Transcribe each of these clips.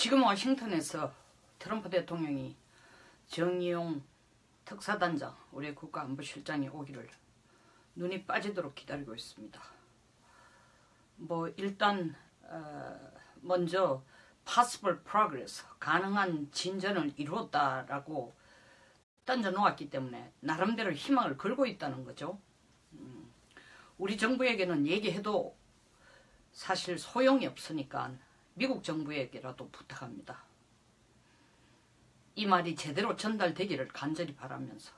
지금 워싱턴에서 트럼프 대통령이 정의용 특사단장, 우리 국가안보실장이 오기를 눈이 빠지도록 기다리고 있습니다. 일단 먼저 possible progress, 가능한 진전을 이루었다라고 던져놓았기 때문에 나름대로 희망을 걸고 있다는 거죠. 우리 정부에게는 얘기해도 사실 소용이 없으니까 미국 정부에게라도 부탁합니다. 이 말이 제대로 전달되기를 간절히 바라면서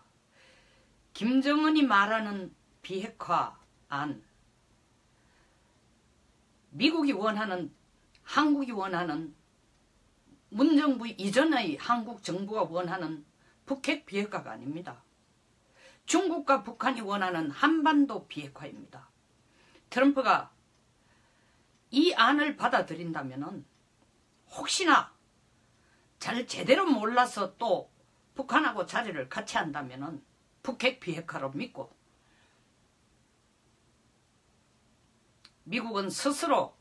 김정은이 말하는 비핵화안, 미국이 원하는, 한국이 원하는, 문정부 이전의 한국 정부가 원하는 북핵 비핵화가 아닙니다. 중국과 북한이 원하는 한반도 비핵화입니다. 트럼프가 이 안을 받아들인다면 혹시나 잘 제대로 몰라서 또 북한하고 자리를 같이 한다면 북핵 비핵화로 믿고 미국은 스스로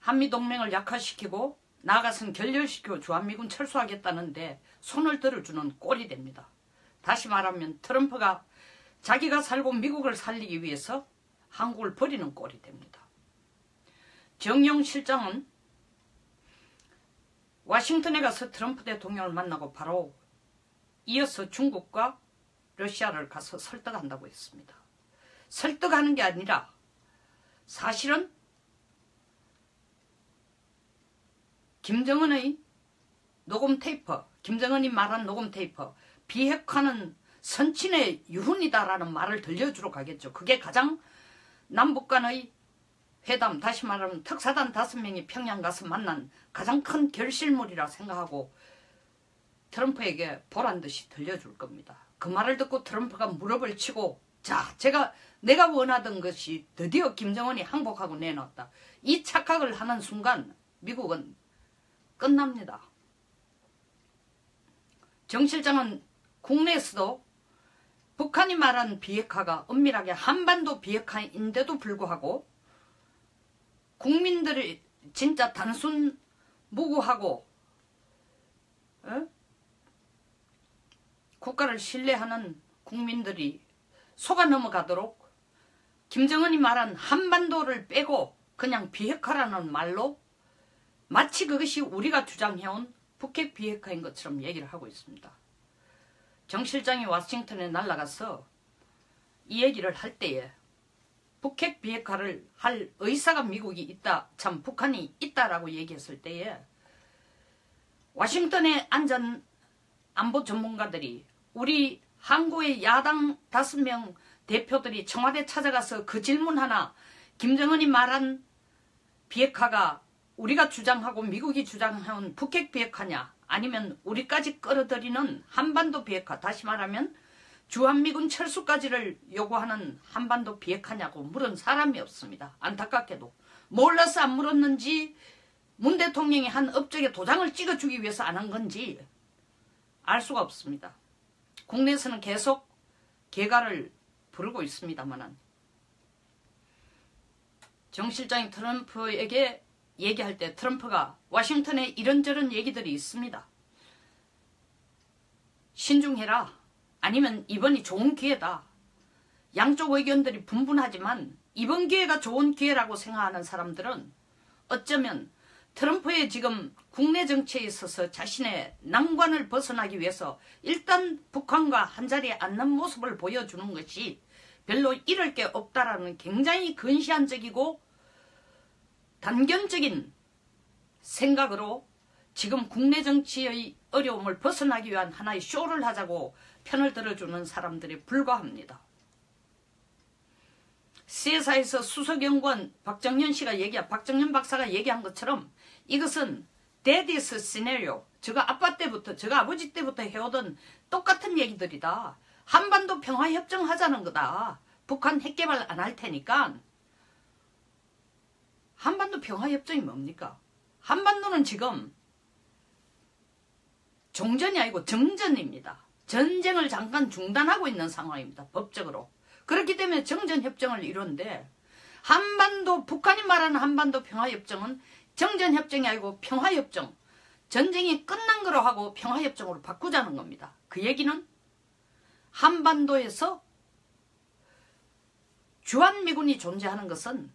한미동맹을 약화시키고 나아가서는 결렬시키고 주한미군 철수하겠다는데 손을 들어주는 꼴이 됩니다. 다시 말하면 트럼프가 자기가 살고 미국을 살리기 위해서 한국을 버리는 꼴이 됩니다. 정용 실장은 워싱턴에 가서 트럼프 대통령을 만나고 바로 이어서 중국과 러시아를 가서 설득한다고 했습니다. 설득하는 게 아니라 사실은 김정은의 녹음 테이프, 김정은이 말한 녹음 테이프, 비핵화는 선친의 유훈이다라는 말을 들려주러 가겠죠. 그게 가장 남북 간의 회담, 다시 말하면 특사단 5명이 평양 가서 만난 가장 큰 결실물이라 생각하고 트럼프에게 보란듯이 들려줄 겁니다. 그 말을 듣고 트럼프가 무릎을 치고, 자, 내가 원하던 것이 드디어 김정은이 항복하고 내놨다. 이 착각을 하는 순간 미국은 끝납니다. 정 실장은 국내에서도 북한이 말한 비핵화가 엄밀하게 한반도 비핵화인데도 불구하고 국민들이 진짜 단순 무고하고 국가를 신뢰하는 국민들이 속아 넘어가도록 김정은이 말한 한반도를 빼고 그냥 비핵화라는 말로 마치 그것이 우리가 주장해온 북핵 비핵화인 것처럼 얘기를 하고 있습니다. 정 실장이 워싱턴에 날아가서 이 얘기를 할 때에 북핵 비핵화를 할 의사가 미국이 있다, 참 북한이 있다라고 얘기했을 때에 워싱턴에 앉은 안보 전문가들이, 우리 한국의 야당 5명 대표들이 청와대 찾아가서 그 질문 하나, 김정은이 말한 비핵화가 우리가 주장하고 미국이 주장해온 북핵 비핵화냐, 아니면 우리까지 끌어들이는 한반도 비핵화, 다시 말하면 주한미군 철수까지를 요구하는 한반도 비핵화냐고 물은 사람이 없습니다. 안타깝게도. 몰라서 안 물었는지 문 대통령이 한 업적에 도장을 찍어주기 위해서 안 한 건지 알 수가 없습니다. 국내에서는 계속 개가를 부르고 있습니다만 정 실장이 트럼프에게 얘기할 때 트럼프가 워싱턴에 이런저런 얘기들이 있습니다. 신중해라. 아니면 이번이 좋은 기회다. 양쪽 의견들이 분분하지만 이번 기회가 좋은 기회라고 생각하는 사람들은 어쩌면 트럼프의 지금 국내 정치에 있어서 자신의 난관을 벗어나기 위해서 일단 북한과 한자리에 앉는 모습을 보여주는 것이 별로 잃을 게 없다라는 굉장히 근시안적이고 단견적인 생각으로 지금 국내 정치의 어려움을 벗어나기 위한 하나의 쇼를 하자고 편을 들어주는 사람들이 불과합니다. CSI에서 수석연구원 박정현 박사가 얘기한 것처럼 이것은 Daddy's scenario, 저가 아빠 때부터, 저가 아버지 때부터 해오던 똑같은 얘기들이다. 한반도 평화협정 하자는 거다. 북한 핵개발 안 할 테니까. 한반도 평화협정이 뭡니까? 한반도는 지금 종전이 아니고 정전입니다. 전쟁을 잠깐 중단하고 있는 상황입니다. 법적으로. 그렇기 때문에 정전협정을 이루는데 한반도, 북한이 말하는 한반도 평화협정은 정전협정이 아니고 평화협정. 전쟁이 끝난 거로 하고 평화협정으로 바꾸자는 겁니다. 그 얘기는 한반도에서 주한미군이 존재하는 것은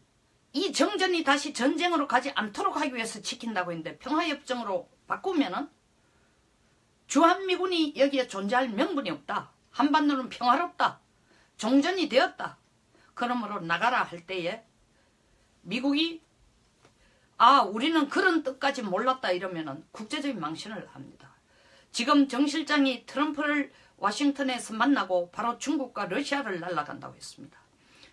이 정전이 다시 전쟁으로 가지 않도록 하기 위해서 지킨다고 했는데 평화협정으로 바꾸면은 주한미군이 여기에 존재할 명분이 없다. 한반도는 평화롭다. 종전이 되었다. 그러므로 나가라 할 때에 미국이 우리는 그런 뜻까지 몰랐다 이러면은 국제적인 망신을 합니다. 지금 정 실장이 트럼프를 워싱턴에서 만나고 바로 중국과 러시아를 날아간다고 했습니다.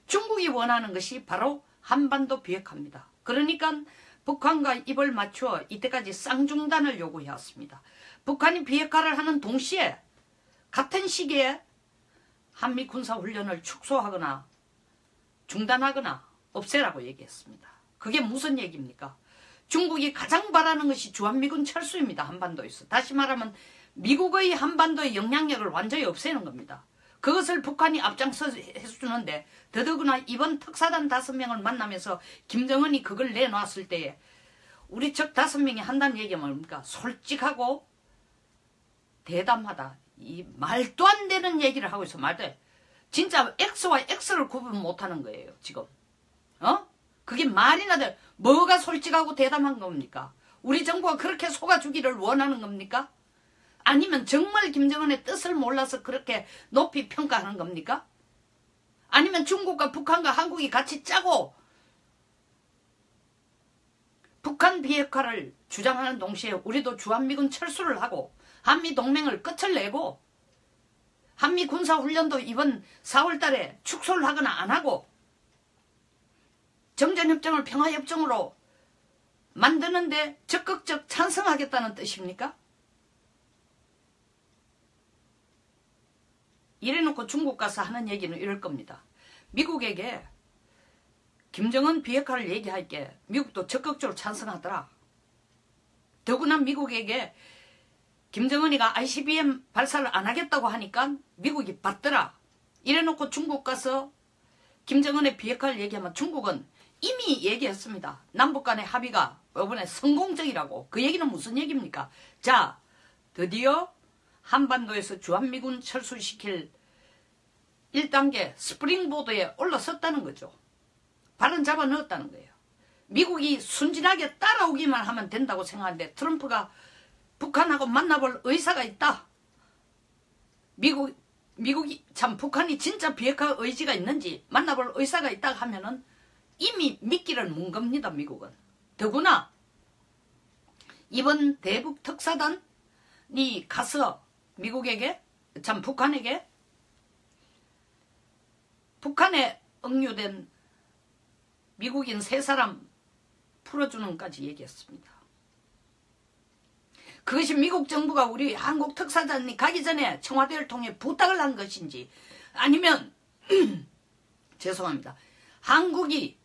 중국이 원하는 것이 바로 한반도 비핵화입니다. 그러니까 북한과 입을 맞추어 이때까지 쌍중단을 요구해왔습니다. 북한이 비핵화를 하는 동시에 같은 시기에 한미 군사훈련을 축소하거나 중단하거나 없애라고 얘기했습니다. 그게 무슨 얘기입니까? 중국이 가장 바라는 것이 주한미군 철수입니다. 한반도에서. 다시 말하면 미국의 한반도의 영향력을 완전히 없애는 겁니다. 그것을 북한이 앞장서 해주는데 더더구나 이번 특사단 5명을 만나면서 김정은이 그걸 내놨을 때에 우리 적 5명이 한다는 얘기가 뭡니까? 솔직하고 대담하다. 이 말도 안 되는 얘기를 하고 있어. 말도 안. 진짜 X와 X를 구분 못하는 거예요. 지금. 그게 말이나 돼. 뭐가 솔직하고 대담한 겁니까? 우리 정부가 그렇게 속아주기를 원하는 겁니까? 아니면 정말 김정은의 뜻을 몰라서 그렇게 높이 평가하는 겁니까? 아니면 중국과 북한과 한국이 같이 짜고 북한 비핵화를 주장하는 동시에 우리도 주한미군 철수를 하고 한미동맹을 끝을 내고 한미 군사훈련도 이번 4월 달에 축소를 하거나 안 하고 정전협정을 평화협정으로 만드는데 적극적 찬성하겠다는 뜻입니까? 이래놓고 중국 가서 하는 얘기는 이럴 겁니다. 미국에게 김정은 비핵화를 얘기할게 미국도 적극적으로 찬성하더라. 더구나 미국에게 김정은이가 ICBM 발사를 안 하겠다고 하니까 미국이 받더라. 이래놓고 중국 가서 김정은의 비핵화를 얘기하면 중국은 이미 얘기했습니다. 남북 간의 합의가 이번에 성공적이라고. 그 얘기는 무슨 얘기입니까? 자, 드디어 한반도에서 주한미군 철수시킬 1단계 스프링보드에 올라섰다는 거죠. 발은 잡아 넣었다는 거예요. 미국이 순진하게 따라오기만 하면 된다고 생각하는데 트럼프가 북한하고 만나볼 의사가 있다. 미국이 참 북한이 진짜 비핵화 의지가 있는지 만나볼 의사가 있다 하면은 이미 미끼를 문 겁니다. 미국은. 더구나 이번 대북 특사단이 가서 미국에게 참 북한에 응유된 미국인 3사람 풀어주는까지 얘기했습니다. 그것이 미국 정부가 우리 한국 특사단이 가기 전에 청와대를 통해 부탁을 한 것인지 아니면 죄송합니다. 한국이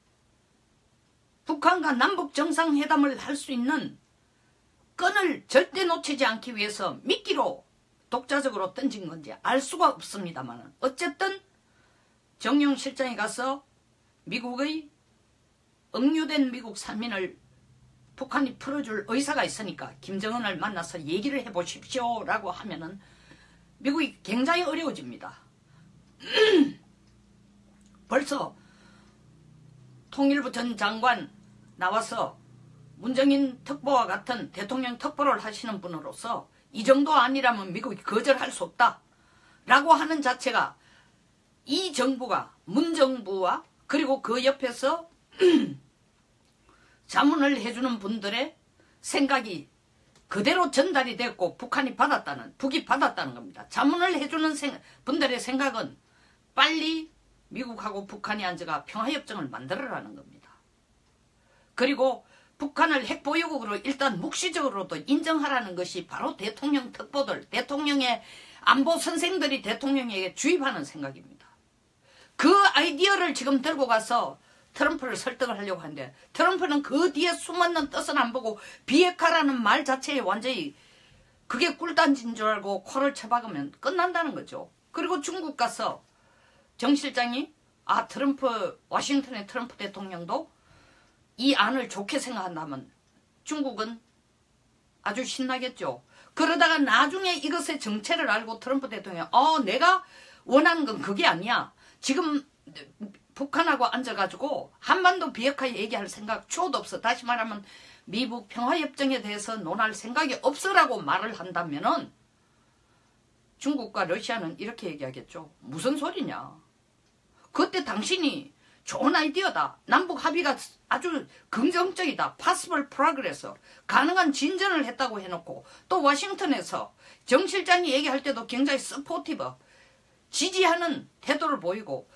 북한과 남북 정상회담을 할 수 있는 끈을 절대 놓치지 않기 위해서 미끼로 독자적으로 던진 건지 알 수가 없습니다만 어쨌든 정용 실장이 가서 미국의 응유된 미국 산민을 북한이 풀어줄 의사가 있으니까 김정은을 만나서 얘기를 해보십시오 라고 하면은 미국이 굉장히 어려워집니다. 벌써 통일부 전 장관 나와서 문정인 특보와 같은 대통령 특보를 하시는 분으로서 이 정도 아니라면 미국이 거절할 수 없다 라고 하는 자체가 이 정부가 문정부와 그리고 그 옆에서 자문을 해주는 분들의 생각이 그대로 전달이 됐고 북이 받았다는 겁니다. 자문을 해주는 분들의 생각은 빨리 미국하고 북한이 앉아가 평화협정을 만들어라는 겁니다. 그리고 북한을 핵보유국으로 일단 묵시적으로도 인정하라는 것이 바로 대통령 특보들, 대통령의 안보 선생들이 대통령에게 주입하는 생각입니다. 그 아이디어를 지금 들고 가서 트럼프를 설득을 하려고 하는데 트럼프는 그 뒤에 숨어있는 뜻은 안 보고 비핵화라는 말 자체에 완전히 그게 꿀단지인 줄 알고 코를 쳐박으면 끝난다는 거죠. 그리고 중국 가서 정 실장이 워싱턴의 트럼프 대통령도 이 안을 좋게 생각한다면 중국은 아주 신나겠죠. 그러다가 나중에 이것의 정체를 알고 트럼프 대통령이 내가 원하는 건 그게 아니야. 지금 북한하고 앉아가지고 한반도 비핵화 얘기할 생각 추호도 없어. 다시 말하면 미북 평화협정에 대해서 논할 생각이 없으라고 말을 한다면은 중국과 러시아는 이렇게 얘기하겠죠. 무슨 소리냐. 그때 당신이 좋은 아이디어다. 남북 합의가 아주 긍정적이다. possible progress. 가능한 진전을 했다고 해놓고 또 워싱턴에서 정 실장이 얘기할 때도 굉장히 서포티브 지지하는 태도를 보이고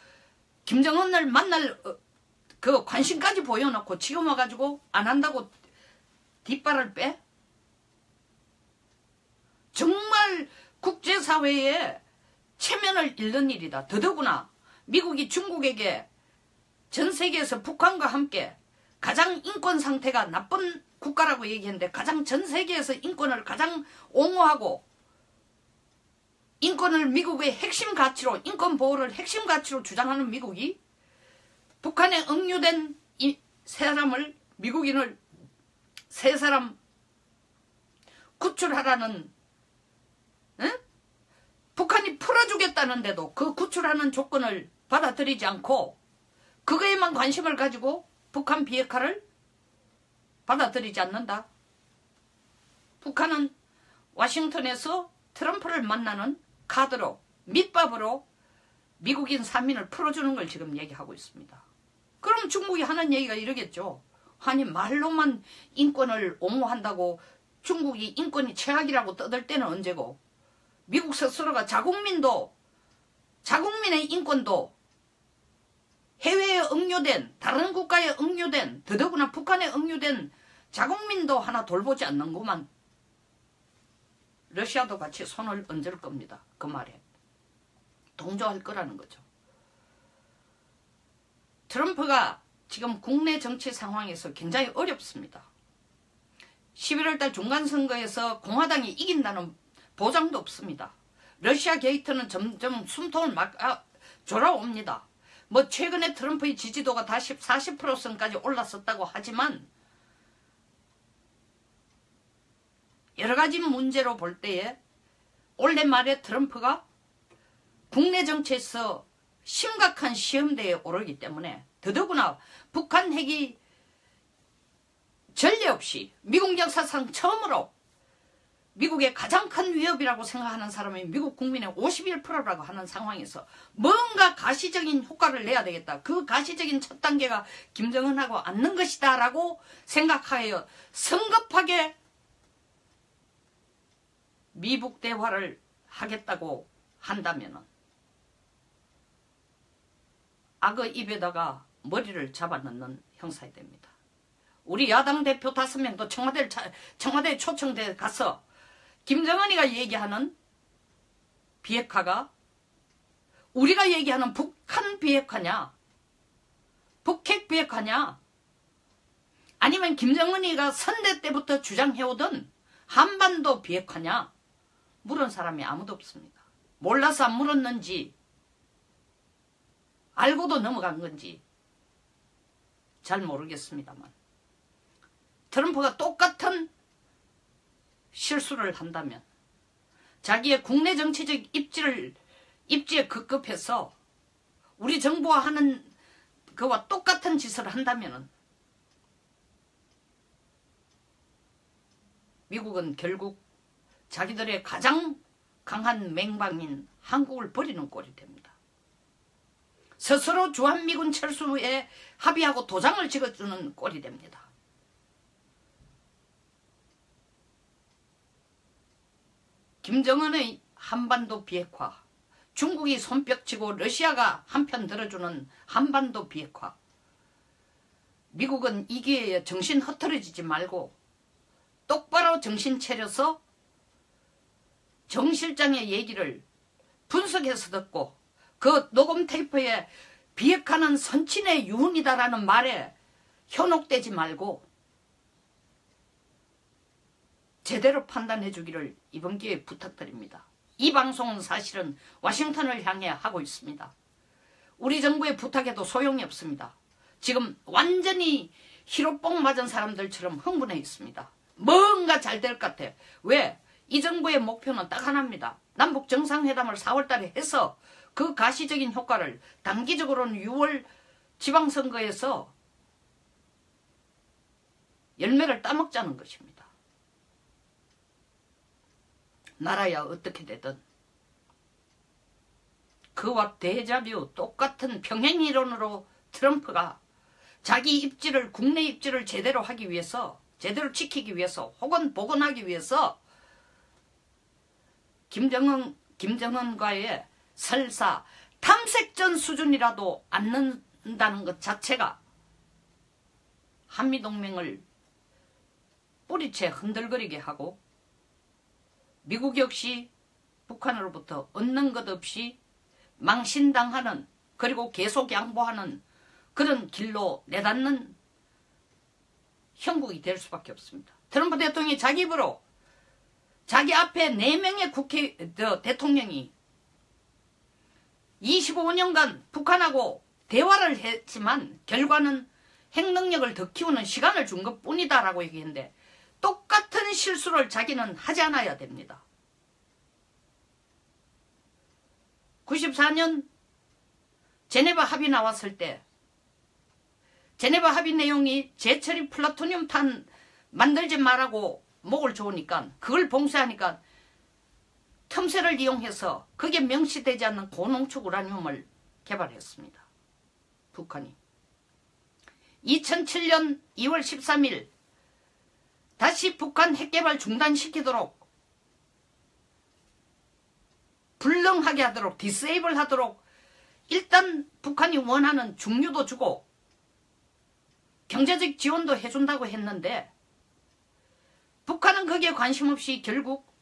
김정은을 만날 그 관심까지 보여놓고 지금 와가지고 안 한다고 뒷발을 빼? 정말 국제사회에 체면을 잃는 일이다. 더더구나 미국이 중국에게 전 세계에서 북한과 함께 가장 인권 상태가 나쁜 국가라고 얘기했는데 가장 전 세계에서 인권을 가장 옹호하고 인권을 미국의 핵심 가치로 인권 보호를 핵심 가치로 주장하는 미국이 북한에 억류된 이 사람을 미국인을 세 사람 구출하라는 북한이 풀어주겠다는데도 그 구출하는 조건을 받아들이지 않고 그거에만 관심을 가지고 북한 비핵화를 받아들이지 않는다. 북한은 워싱턴에서 트럼프를 만나는 카드로 밑밥으로 미국인 산민을 풀어주는 걸 지금 얘기하고 있습니다. 그럼 중국이 하는 얘기가 이러겠죠. 아니 말로만 인권을 옹호한다고 중국이 인권이 최악이라고 떠들 때는 언제고 미국 스스로가 자국민의 인권도 해외에 억류된 다른 국가에 억류된 더더구나 북한에 억류된 자국민도 하나 돌보지 않는구만. 러시아도 같이 손을 얹을 겁니다. 그 말에 동조할 거라는 거죠. 트럼프가 지금 국내 정치 상황에서 굉장히 어렵습니다. 11월달 중간선거에서 공화당이 이긴다는 보장도 없습니다. 러시아 게이트는 점점 숨통을 막 졸아옵니다. 뭐 최근에 트럼프의 지지도가 다시 40%선까지 올랐었다고 하지만 여러 가지 문제로 볼 때에 올해 말에 트럼프가 국내 정치에서 심각한 시험대에 오르기 때문에 더더구나 북한 핵이 전례 없이 미국 역사상 처음으로 미국의 가장 큰 위협이라고 생각하는 사람이 미국 국민의 51%라고 하는 상황에서 뭔가 가시적인 효과를 내야 되겠다. 그 가시적인 첫 단계가 김정은하고 앉는 것이다 라고 생각하여 성급하게 미북 대화를 하겠다고 한다면 악어 입에다가 머리를 잡아넣는 형사가 됩니다. 우리 야당 대표 5명도 청와대에 초청돼 가서 김정은이가 얘기하는 비핵화가 우리가 얘기하는 북한 비핵화냐 북핵 비핵화냐 아니면 김정은이가 선대 때부터 주장해오던 한반도 비핵화냐 물은 사람이 아무도 없습니다. 몰라서 안 물었는지 알고도 넘어간 건지 잘 모르겠습니다만 트럼프가 똑같은 실수를 한다면 자기의 국내 정치적 입지에 급급해서 우리 정부와 하는 그와 똑같은 짓을 한다면 미국은 결국 자기들의 가장 강한 맹방인 한국을 버리는 꼴이 됩니다. 스스로 주한미군 철수에 합의하고 도장을 찍어주는 꼴이 됩니다. 김정은의 한반도 비핵화, 중국이 손뼉치고 러시아가 한편 들어주는 한반도 비핵화. 미국은 이 기회에 정신 흐트러지지 말고 똑바로 정신 차려서 정 실장의 얘기를 분석해서 듣고 그 녹음 테이프에 비핵화는 선친의 유언이다라는 말에 현혹되지 말고 제대로 판단해 주기를 이번 기회에 부탁드립니다. 이 방송은 사실은 워싱턴을 향해 하고 있습니다. 우리 정부에 부탁해도 소용이 없습니다. 지금 완전히 히로뽕 맞은 사람들처럼 흥분해 있습니다. 뭔가 잘 될 것 같아. 왜? 이 정부의 목표는 딱 하나입니다. 남북 정상회담을 4월 달에 해서 그 가시적인 효과를 단기적으로는 6월 지방선거에서 열매를 따먹자는 것입니다. 나라야 어떻게 되든 그와 데자뷰 똑같은 평행이론으로 트럼프가 자기 입지를 국내 입지를 제대로 하기 위해서 제대로 지키기 위해서 혹은 복원하기 위해서 김정은과의 설사 탐색전 수준이라도 않는다는 것 자체가 한미동맹을 뿌리채 흔들거리게 하고 미국 역시 북한으로부터 얻는 것 없이 망신당하는 그리고 계속 양보하는 그런 길로 내닫는 형국이 될 수밖에 없습니다. 트럼프 대통령이 자기 입으로 자기 앞에 4명의 대통령이 25년간 북한하고 대화를 했지만 결과는 핵능력을 더 키우는 시간을 준 것뿐이다라고 얘기했는데 똑같은 실수를 자기는 하지 않아야 됩니다. 94년 제네바 합의 나왔을 때 제네바 합의 내용이 제철이 플루토늄 탄 만들지 말라고 목을 조으니까 그걸 봉쇄하니까 틈새를 이용해서 그게 명시되지 않는 고농축 우라늄을 개발했습니다. 북한이. 2007년 2월 13일 다시 북한 핵개발 중단시키도록 불능하게 하도록 디세이블 하도록 일단 북한이 원하는 중류도 주고 경제적 지원도 해준다고 했는데 북한은 거기에 관심 없이 결국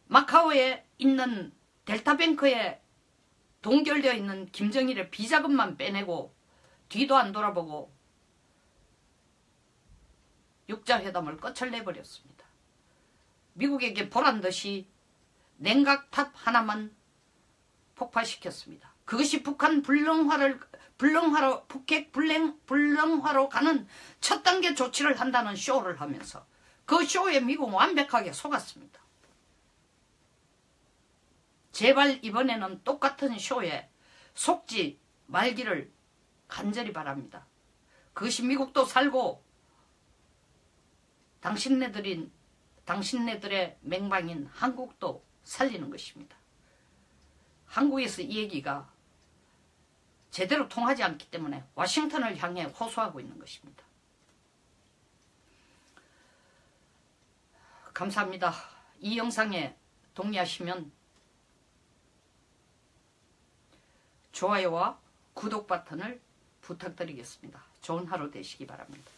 마카오에 있는 델타뱅크에 동결되어 있는 김정일의 비자금만 빼내고 뒤도 안 돌아보고 육자회담을 끝을 내버렸습니다. 미국에게 보란듯이 냉각탑 하나만 폭파시켰습니다. 그것이 북한 북핵 불능화로 가는 첫 단계 조치를 한다는 쇼를 하면서 그 쇼에 미국은 완벽하게 속았습니다. 제발 이번에는 똑같은 쇼에 속지 말기를 간절히 바랍니다. 그것이 미국도 살고 당신네들의 맹방인 한국도 살리는 것입니다. 한국에서 이 얘기가 제대로 통하지 않기 때문에 워싱턴을 향해 호소하고 있는 것입니다. 감사합니다. 이 영상에 동의하시면 좋아요와 구독 버튼을 부탁드리겠습니다. 좋은 하루 되시기 바랍니다.